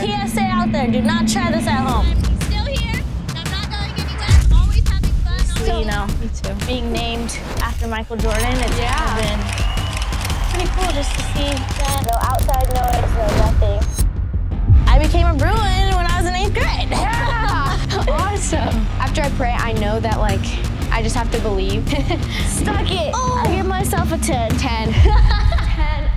PSA out there, do not try this at home. I'm still here. I'm not going anywhere. Always having fun. So, you know, Me too. being named after Michael Jordan, it's kind of been pretty cool just to see that. No outside noise, no nothing. I became a Bruin when I was in 8th grade. Yeah, awesome. After I pray, I know that like, I just have to believe. Stuck it. Oh. I give myself a 10. 10. 10.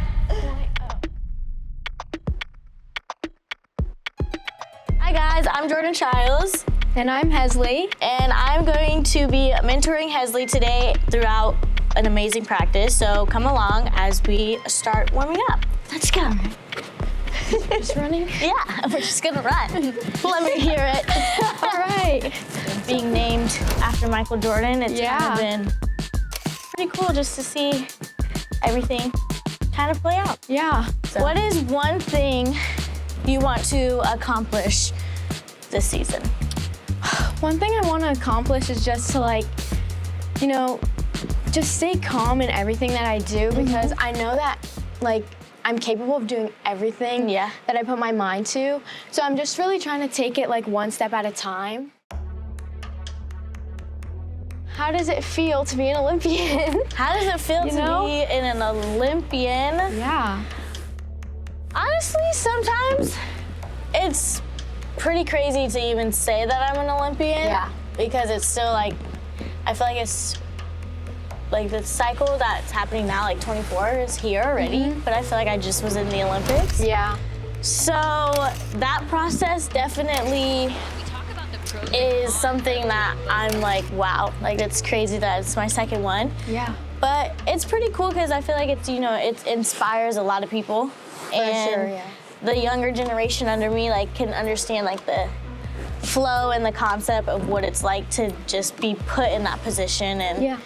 Hi guys, I'm Jordan Chiles. And I'm Hezly. And I'm going to be mentoring Hezly today throughout an amazing practice. So come along as we start warming up. Let's go. Just running? Yeah, we're just gonna run. Let me hear it. All right. Being named after Michael Jordan, it's kind of been pretty cool just to see everything kind of play out. Yeah. So. What is one thing you want to accomplish this season? One thing I want to accomplish is just to like, you know, just stay calm in everything that I do because I know that like I'm capable of doing everything that I put my mind to. So I'm just really trying to take it like one step at a time. How does it feel to be an Olympian? How does it feel to be an Olympian? Yeah. Honestly, sometimes it's pretty crazy to even say that I'm an Olympian. Yeah. Because it's still like, I feel like it's like the cycle that's happening now, like 24 is here already, but I feel like I just was in the Olympics. Yeah. So that process definitely is something that I'm like, wow, like it's crazy that it's my second one. Yeah. But it's pretty cool because I feel like it's, you know, it inspires a lot of people. For sure, yeah. The younger generation under me like can understand like the flow and the concept of what it's like to just be put in that position and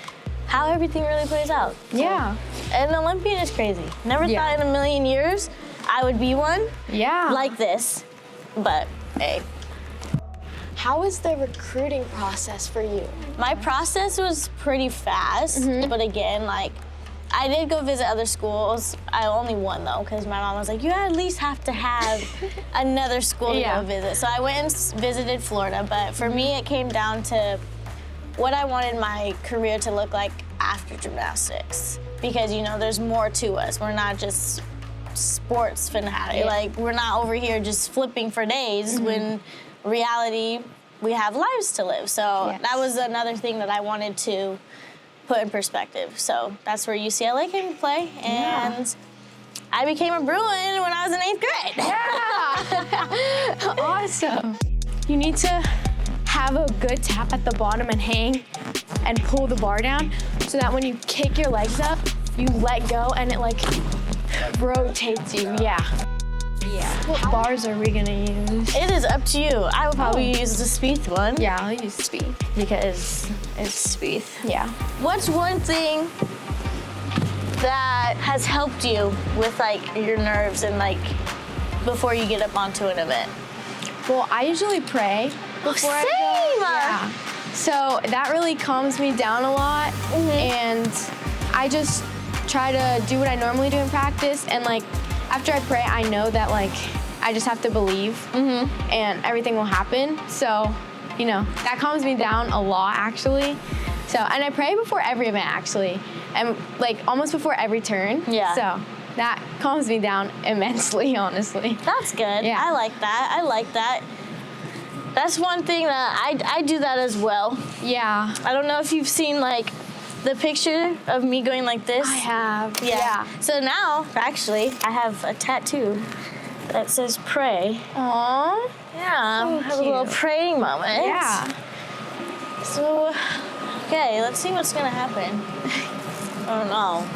how everything really plays out. Yeah. And an Olympian is crazy. Never thought in a million years I would be one like this, but hey. How was the recruiting process for you? My process was pretty fast, but again, like, I did go visit other schools. I only one though, because my mom was like, you at least have to have another school to go visit. So I went and visited Florida, but for me, it came down to what I wanted my career to look like after gymnastics. Because, you know, there's more to us. We're not just sports fanatic. Like, we're not over here just flipping for days when reality, we have lives to live. So that was another thing that I wanted to put in perspective. So that's where UCLA came to play. And I became a Bruin when I was in 8th grade. Yeah. Awesome. You need to have a good tap at the bottom and hang and pull the bar down so that when you kick your legs up, you let go and it like rotates you. Yeah. What bars are we gonna use? It is up to you. I would probably use the Spieth one. Yeah, I'll use Spieth. Because it's Spieth. Yeah. What's one thing that has helped you with like your nerves and like before you get up onto an event? Well, I usually pray before I go. Yeah. So that really calms me down a lot, and I just try to do what I normally do in practice, and like after I pray, I know that like I just have to believe, and everything will happen. So, you know, that calms me down a lot actually. So, and I pray before every event actually, and like almost before every turn. Yeah. So that calms me down immensely, honestly. That's good. Yeah. I like that. I like that. That's one thing that I do that as well. Yeah. I don't know if you've seen like the picture of me going like this. I have. Yeah. So now, actually, I have a tattoo that says pray. Aww. Yeah. So have a little cute. praying moment. Yeah. So, okay, let's see what's gonna happen. I don't know.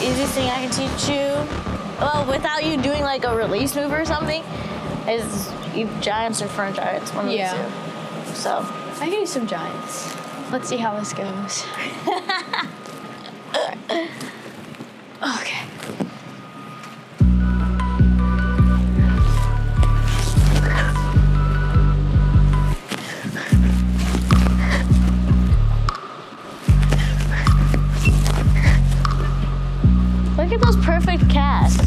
Easiest thing I can teach you, well, without you doing like a release move or something, is giants or front giants, one of the two. So I can use some giants. Let's see how this goes. Okay. Look at those perfect casts.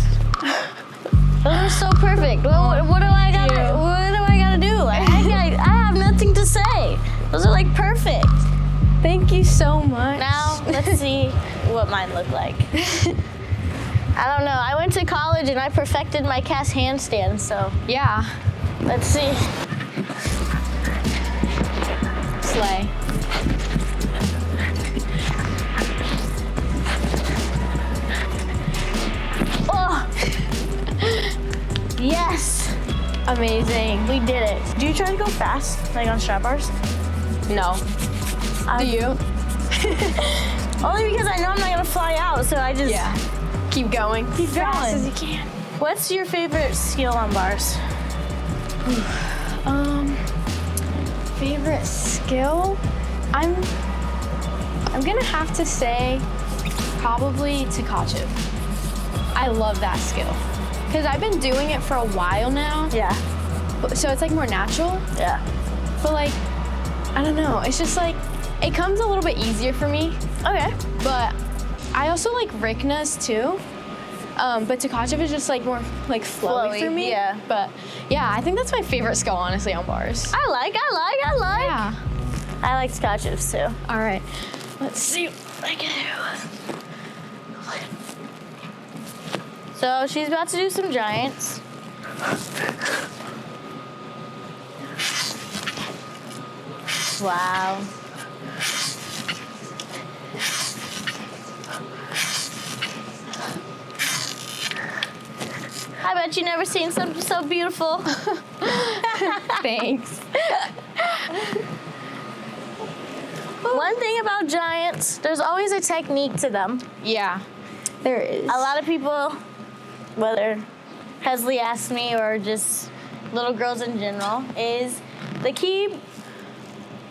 Those are so perfect. What do I gotta do? I have nothing to say. Those are like perfect. Thank you so much. Now let's see what mine look like. I don't know. I went to college and I perfected my cast handstand, so Yeah. let's see. Slay. Oh! Yes! Amazing. We did it. Do you try to go fast, like on strap bars? No. Do you? Only because I know I'm not gonna fly out, so I just Keep going. Keep Fast going. as you can. What's your favorite skill on bars? Favorite skill? I'm gonna have to say probably Togethxr. I love that skill. Because I've been doing it for a while now. Yeah. So it's like more natural. Yeah. But like, I don't know. It's just like, it comes a little bit easier for me. Okay. But I also like Rikna's too. But Togethxr is just like more like flowy for me. Yeah. But yeah, I think that's my favorite skill, honestly, on bars. I like. Yeah. I like scotches too. All right. Let's see what I can do. So she's about to do some giants. Wow. I bet you never seen something so beautiful. Thanks. One thing about giants, there's always a technique to them. Yeah, there is. A lot of people, whether Hezly asked me or just little girls in general, is the key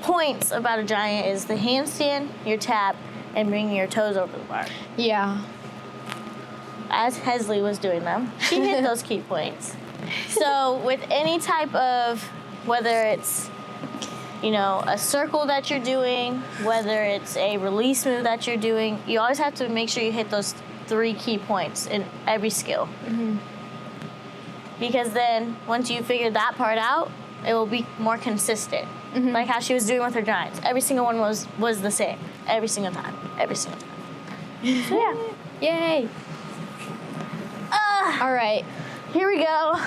points about a giant is the handstand, your tap, and bringing your toes over the bar. Yeah. As Hezly was doing them, she hit those key points. So with any type of, whether it's, you know, a circle that you're doing, whether it's a release move that you're doing, you always have to make sure you hit those 3 key points in every skill. Mm-hmm. Because then once you figure that part out, it will be more consistent. Mm-hmm. Like how she was doing with her giants. Every single one was the same. Every single time. Every single time. So yeah. Yay. All right. Here we go.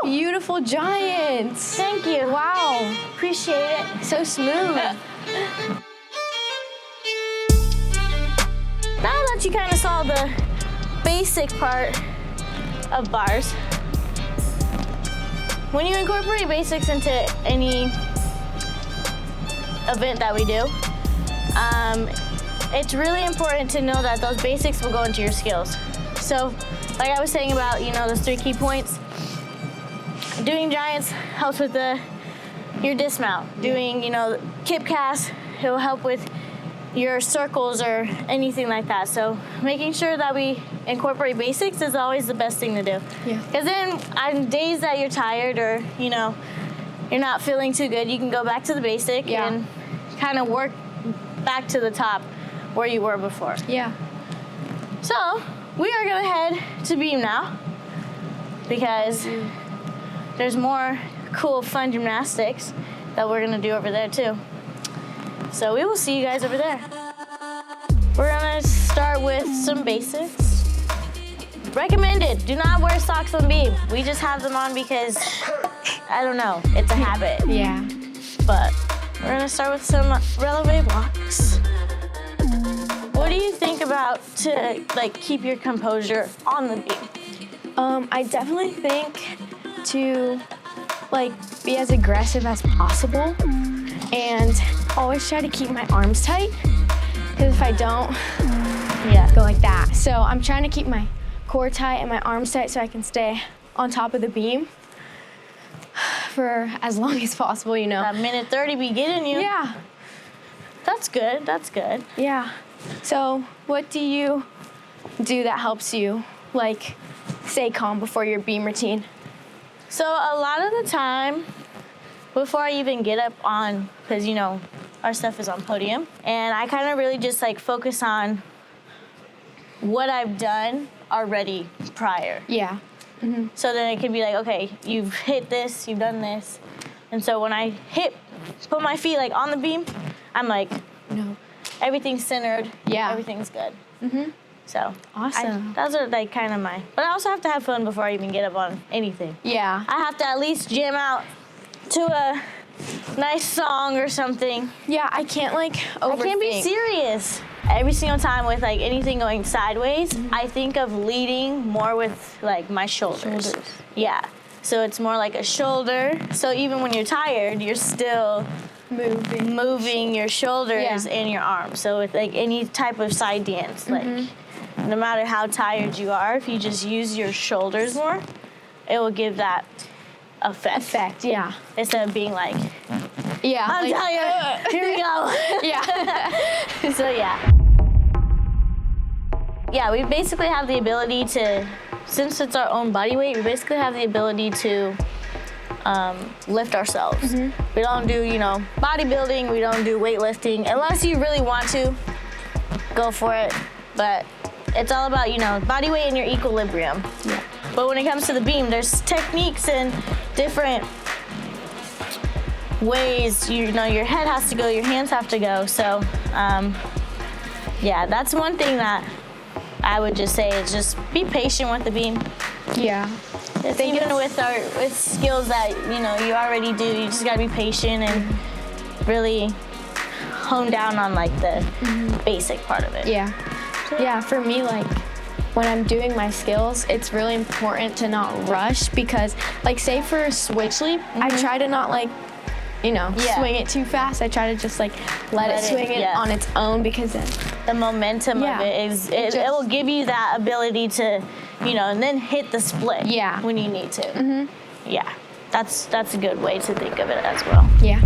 Beautiful giants. Thank you. Wow. Appreciate it. So smooth. Now that you kind of saw the basic part of bars, when you incorporate basics into any event that we do, it's really important to know that those basics will go into your skills. So, like I was saying about, you know, those 3 key points, doing giants helps with your dismount. Doing, you know, kip cast, it will help with your circles or anything like that. So making sure that we incorporate basics is always the best thing to do. Yeah. Because then on days that you're tired or, you know, you're not feeling too good, you can go back to the basic and kind of work back to the top where you were before. Yeah. So we are gonna head to beam now because there's more cool, fun gymnastics that we're gonna do over there too. So we will see you guys over there. We're gonna start with some basics. Recommended, do not wear socks on beam. We just have them on because, I don't know, it's a habit. Yeah. But we're gonna start with some releve blocks. What do you think about to like keep your composure on the beam? I definitely think to like be as aggressive as possible and always try to keep my arms tight, because if I don't, go like that. So I'm trying to keep my core tight and my arms tight so I can stay on top of the beam for as long as possible, you know. That minute 30 be getting you. Yeah. That's good, that's good. Yeah. So what do you do that helps you, like, stay calm before your beam routine? So a lot of the time, before I even get up on, because, you know, our stuff is on podium, and I kind of really just, like, focus on what I've done already prior. Yeah. Mm-hmm. So then it can be like, okay, you've hit this, you've done this. And so when I put my feet, like, on the beam, I'm like, No. everything's centered. Yeah. Everything's good. Mm-hmm. So Awesome. those are, like, kind of but I also have to have fun before I even get up on anything. Yeah. I have to at least jam out to a nice song or something. Yeah, I can't, like, overthink. I can't be serious. Every single time with, like, anything going sideways, I think of leading more with, like, my shoulders. Yeah. So it's more like a shoulder. So even when you're tired, you're still moving your shoulders and your arms. So with, like, any type of side dance, like, no matter how tired you are, if you just use your shoulders more, it will give that effect. Yeah. Instead of being like, Yeah. I'm tired, here we go. Yeah. So yeah. Yeah, we basically have the ability to, since it's our own body weight, we basically have the ability to lift ourselves. We don't do, you know, bodybuilding, we don't do weightlifting, unless you really want to, go for it. But it's all about, you know, body weight and your equilibrium. Yeah. But when it comes to the beam, there's techniques and different ways, you know, your head has to go, your hands have to go. So, yeah, that's one thing that I would just say is just be patient with the beam. Yeah. It's even with skills that, you know, you already do, you just gotta be patient and really hone down on, like, the basic part of it. Yeah. Yeah, for me, like, when I'm doing my skills, it's really important to not rush because, like, say for a switch leap, I try to not, like, you know, swing it too fast. I try to just, like, let it swing it on its own because then the momentum of it is, it will give you that ability to, you know, and then hit the split when you need to. Yeah, that's a good way to think of it as well. Yeah.